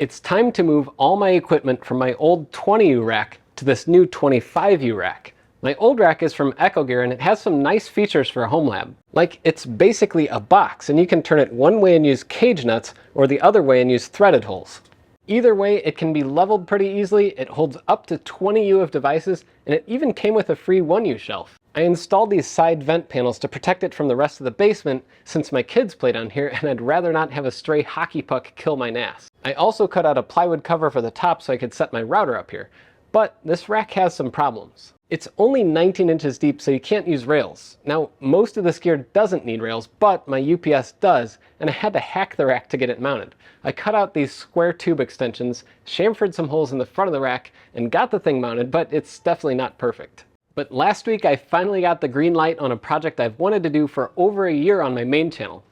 It's time to move all my equipment from my old 20U rack to this new 25U rack. My old rack is from Gear and it has some nice features for a Homelab. Like, it's basically a box and you can turn it one way and use cage nuts, or the other way and use threaded holes. Either way, it can be leveled pretty easily, it holds up to 20U of devices, and it even came with a free 1U shelf. I installed these side vent panels to protect it from the rest of the basement since my kids play down here and I'd rather not have a stray hockey puck kill my NAS. I also cut out a plywood cover for the top so I could set my router up here. But this rack has some problems. It's only 19 inches deep, so you can't use rails. Now, most of this gear doesn't need rails, but my UPS does, and I had to hack the rack to get it mounted. I cut out these square tube extensions, chamfered some holes in the front of the rack, and got the thing mounted, but it's definitely not perfect. But last week I finally got the green light on a project I've wanted to do for over a year on my main channel.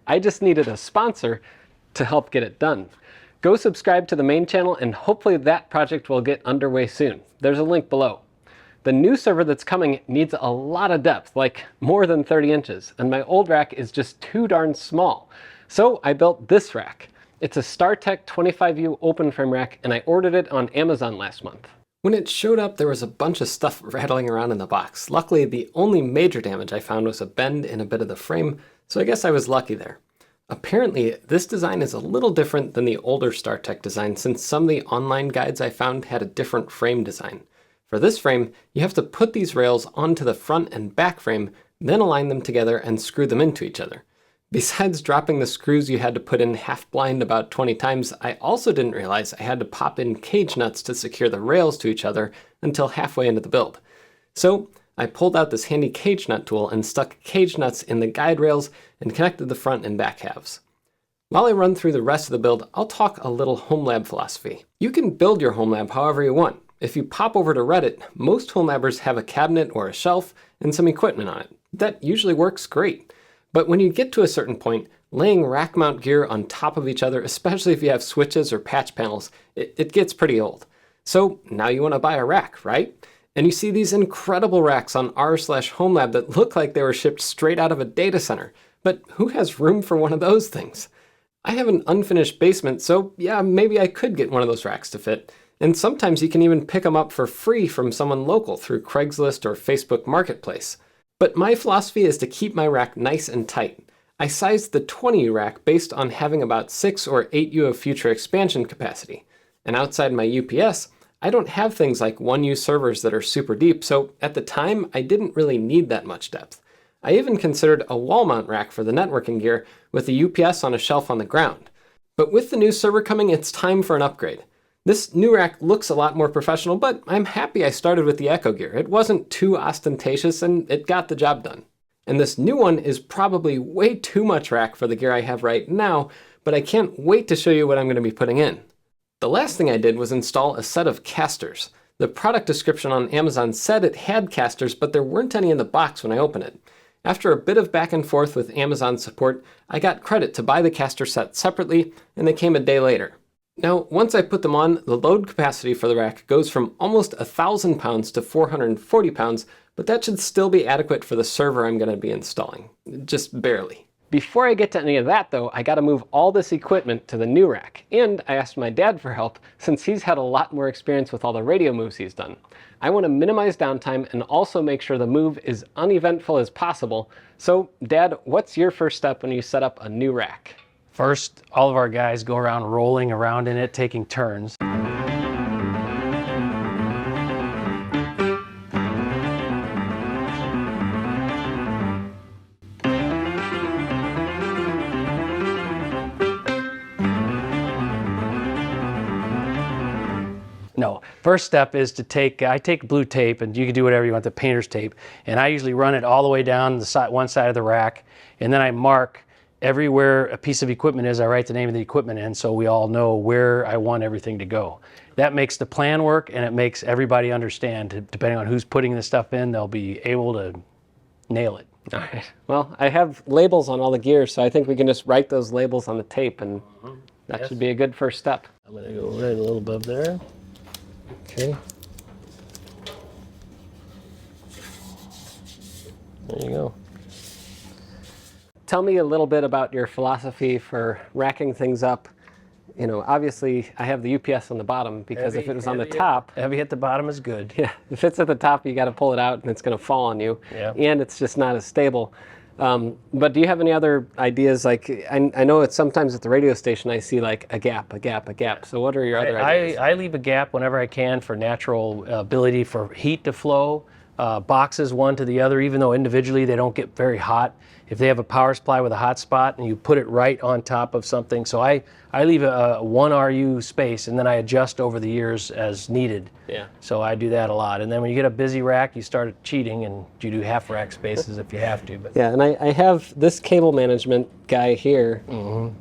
I just needed a sponsor to help get it done. Go subscribe to the main channel and hopefully that project will get underway soon. There's a link below. The new server that's coming needs a lot of depth, like more than 30 inches, and my old rack is just too darn small. So I built this rack. It's a StarTech 25U open frame rack and I ordered it on Amazon last month. When it showed up, there was a bunch of stuff rattling around in the box. Luckily, the only major damage I found was a bend in a bit of the frame, so I guess I was lucky there. Apparently, this design is a little different than the older StarTech design since some of the online guides I found had a different frame design. For this frame, you have to put these rails onto the front and back frame, then align them together and screw them into each other. Besides dropping the screws you had to put in half blind about 20 times, I also didn't realize I had to pop in cage nuts to secure the rails to each other until halfway into the build. So I pulled out this handy cage nut tool and stuck cage nuts in the guide rails and connected the front and back halves. While I run through the rest of the build, I'll talk a little Homelab philosophy. You can build your Homelab however you want. If you pop over to Reddit, most Homelabbers have a cabinet or a shelf and some equipment on it. That usually works great. But when you get to a certain point, laying rack mount gear on top of each other, especially if you have switches or patch panels, it gets pretty old. So now you want to buy a rack, right? And you see these incredible racks on r/Homelab that look like they were shipped straight out of a data center. But who has room for one of those things? I have an unfinished basement, so yeah, maybe I could get one of those racks to fit. And sometimes you can even pick them up for free from someone local through Craigslist or Facebook Marketplace. But my philosophy is to keep my rack nice and tight. I sized the 20U rack based on having about 6 or 8U of future expansion capacity. And outside my UPS, I don't have things like 1U servers that are super deep, so at the time, I didn't really need that much depth. I even considered a wall mount rack for the networking gear with a UPS on a shelf on the ground. But with the new server coming, it's time for an upgrade. This new rack looks a lot more professional, but I'm happy I started with the Gear. It wasn't too ostentatious and it got the job done. And this new one is probably way too much rack for the gear I have right now, but I can't wait to show you what I'm going to be putting in. The last thing I did was install a set of casters. The product description on Amazon said it had casters, but there weren't any in the box when I opened it. After a bit of back and forth with Amazon support, I got credit to buy the caster set separately, and they came a day later. Now, once I put them on, the load capacity for the rack goes from almost 1,000 pounds to 440 pounds, but that should still be adequate for the server I'm going to be installing. Just barely. Before I get to any of that though, I gotta move all this equipment to the new rack. And I asked my dad for help since he's had a lot more experience with all the radio moves he's done. I want to minimize downtime and also make sure the move is uneventful as possible. So Dad, what's your first step when you set up a new rack? First, all of our guys go around rolling around in it, taking turns. No, first step is to I take blue tape, and you can do whatever you want, the painter's tape, and I usually run it all the way down the side, one side of the rack, and then I mark everywhere a piece of equipment is. I write the name of the equipment in so we all know where I want everything to go. That makes the plan work, and it makes everybody understand. Depending on who's putting the stuff in, they'll be able to nail it. All right. Well, I have labels on all the gear, so I think we can just write those labels on the tape, and that should be a good first step. I'm going to go right a little above there. Okay. There you go. Tell me a little bit about your philosophy for racking things up you know, obviously I have the UPS on the bottom because if it was on the top, heavy at the bottom is good. yeah, if it's at the top, you got to pull it out and it's going to fall on you. Yeah. And it's just not as stable. But do you have any other ideas? Like, I know it's sometimes at the radio station I see like a gap. So what are your other ideas? I leave a gap whenever I can for natural ability for heat to flow. Boxes one to the other, even though individually they don't get very hot. If they have a power supply with a hot spot and you put it right on top of something. So I leave a 1 RU space and then I adjust over the years as needed. Yeah. So I do that a lot. And then when you get a busy rack, you start cheating and you do half rack spaces if you have to. But Yeah, and I have this cable management guy here.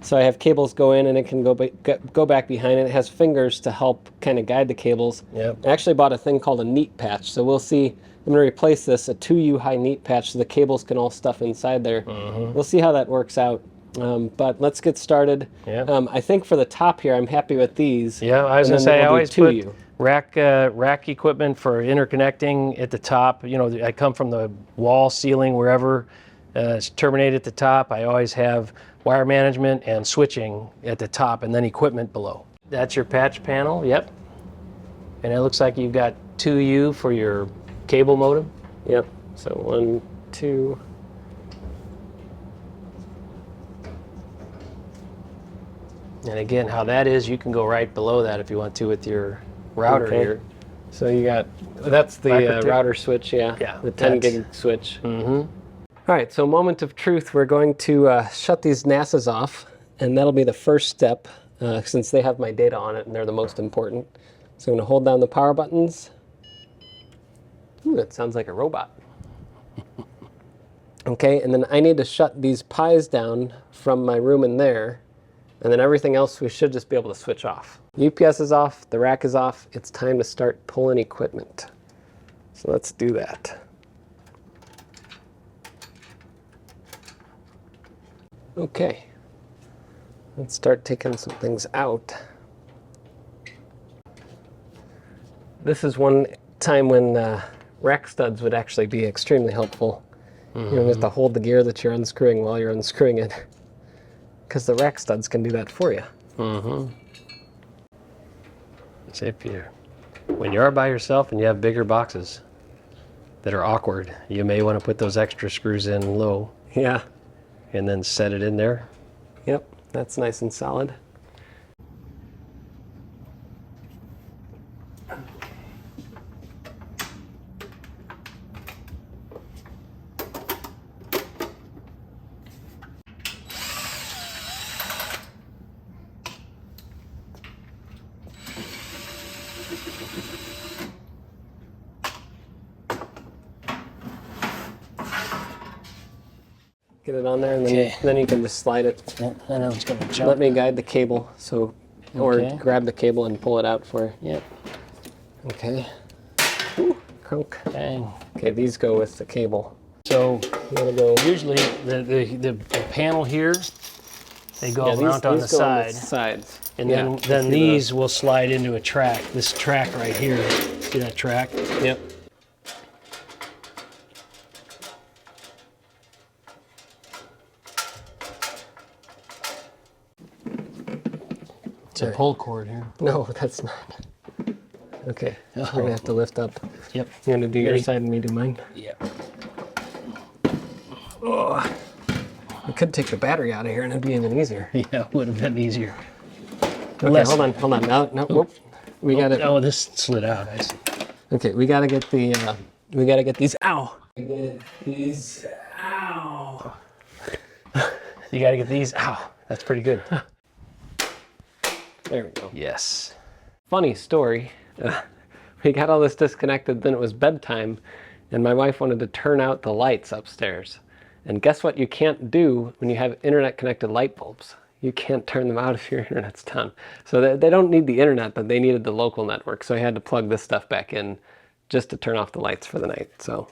So I have cables go in and it can go back behind it. It has fingers to help kind of guide the cables. Yep. I actually bought a thing called a neat patch. So we'll see. I'm going to replace this, a 2U high neat patch, so the cables can all stuff inside there. We'll see how that works out. But let's get started. Yeah. I think for the top here, I'm happy with these. yeah, I was And going to then say, I we'll do always put 2U. rack equipment for interconnecting at the top. You know, I come from the wall, ceiling, wherever it's terminated at the top. I always have wire management and switching at the top and then equipment below. That's your patch panel, yep. And it looks like you've got 2U for your cable modem. Yep. So 1, 2. And again, how that is, you can go right below that if you want to with your router Okay. here. So you got, that's the Microtip. router switch, yeah. Yeah, The 10 that's- gig switch. All right, so moment of truth. We're going to shut these NASAs off, and that'll be the first step since they have my data on it and they're the most important. So I'm going to hold down the power buttons. Ooh, that sounds like a robot. Okay, and then I need to shut these pies down from my room in there, and then everything else we should just be able to switch off. UPS is off, the rack is off. It's time to start pulling equipment. So let's do that. Okay, let's start taking some things out. This is one time when rack studs would actually be extremely helpful. You don't have to hold the gear that you're unscrewing while you're unscrewing it, because the rack studs can do that for you. So when you are by yourself and you have bigger boxes that are awkward, you may want to put those extra screws in low Yeah, and then set it in there. yep, that's nice and solid. Get it on there, and then, Okay. then you can just slide it. I know it's going to jump. Let me guide the cable, so, or Okay. grab the cable and pull it out for you. Yep. Okay. Ooh, crunk. Bang. Okay, these go with the cable. So You gotta go. usually the panel here, they go Yeah, mount on the go side. sides. And Yeah, then, I see then those. these will slide into a track. This track right here. See that track? Yep. It's a pull cord here. No, that's not. Okay, we're gonna have to lift up. Yep. You're gonna do your Ready? side and me do mine. Yeah. We could take the battery out of here and it'd be even easier. Yeah, would have been easier. Okay, Less- hold on. No, whoop. We gotta. Oh, this slid out. I see. Okay, we gotta get the. We gotta get these. Ow. Get these. Ow. You got to get these. Ow, that's pretty good. There we go. Yes. Funny story. We got all this disconnected, then it was bedtime, and my wife wanted to turn out the lights upstairs. And guess what you can't do when you have internet connected light bulbs? You can't turn them out if your internet's down. So they don't need the internet, but they needed the local network. So I had to plug this stuff back in just to turn off the lights for the night. So.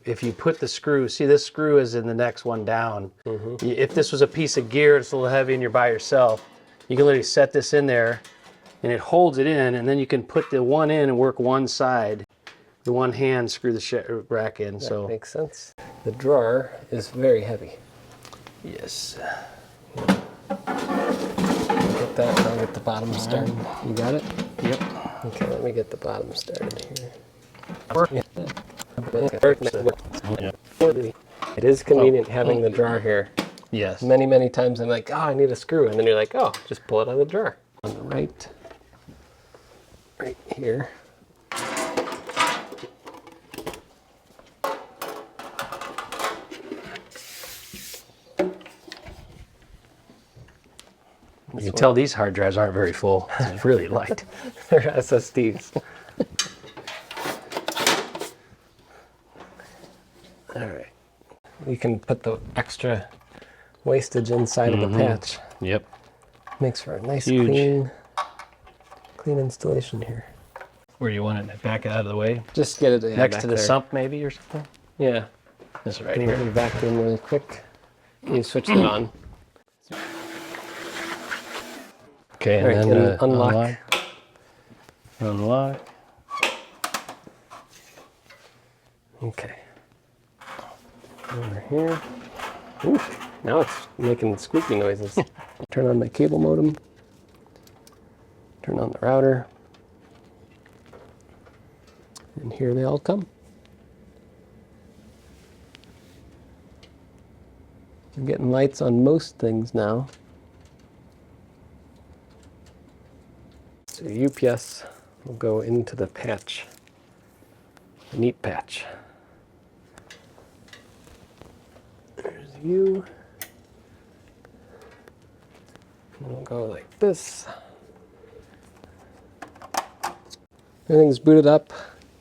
if you put the screw, see this screw is in the next one down. If this was a piece of gear, it's a little heavy and you're by yourself, you can literally set this in there and it holds it in, and then you can put the one in and work one side. The one hand screw the rack in. That makes sense. The drawer is very heavy. Yes. Get that, and I'll get the bottom started. You got it? Yep. Okay, let me get the bottom started here. It is convenient having the drawer here. Yes. Many, many times I'm like, oh, I need a screw. And then you're like, oh, just pull it out of the drawer. On the right here. You can tell these hard drives aren't very full. It's really light. They're SSDs. All right. You can put the extra wastage inside of the patch. Yep. Makes for a nice, Huge. clean installation here. Where you want it to back it out of the way? Just get it Next to the there. sump maybe or something? Yeah. This right Can here. you vacuum really quick? You switch it on. Okay, and All right, then and unlock. Unlock. Okay. Over here. Ooh, now it's making squeaky noises. Turn on my cable modem. Turn on the router. And here they all come. I'm getting lights on most things now. So UPS will go into the patch, the neat patch. There's you. And we'll go like this. Everything's booted up.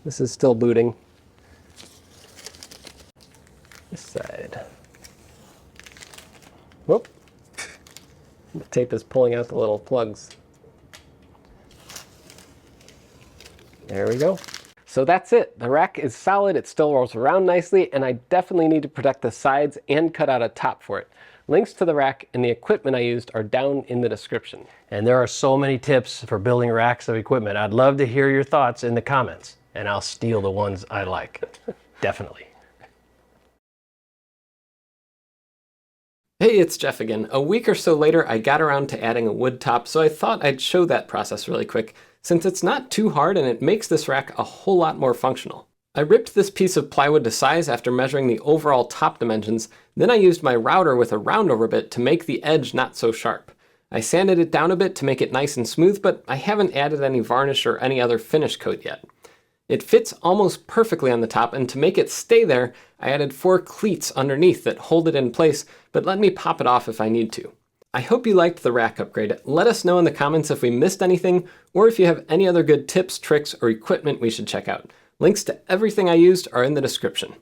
This is still booting. This side. Whoop. The tape is pulling out the little plugs. There we go. So that's it. The rack is solid, it still rolls around nicely, and I definitely need to protect the sides and cut out a top for it. Links to the rack and the equipment I used are down in the description. And there are so many tips for building racks of equipment. I'd love to hear your thoughts in the comments, and I'll steal the ones I like. Definitely. Hey, it's Jeff again. A week or so later, I got around to adding a wood top, so I thought I'd show that process really quick, since it's not too hard and it makes this rack a whole lot more functional. I ripped this piece of plywood to size after measuring the overall top dimensions, then I used my router with a roundover bit to make the edge not so sharp. I sanded it down a bit to make it nice and smooth, but I haven't added any varnish or any other finish coat yet. It fits almost perfectly on the top, and to make it stay there, I added 4 cleats underneath that hold it in place, but let me pop it off if I need to. I hope you liked the rack upgrade. Let us know in the comments if we missed anything, or if you have any other good tips, tricks, or equipment we should check out. Links to everything I used are in the description.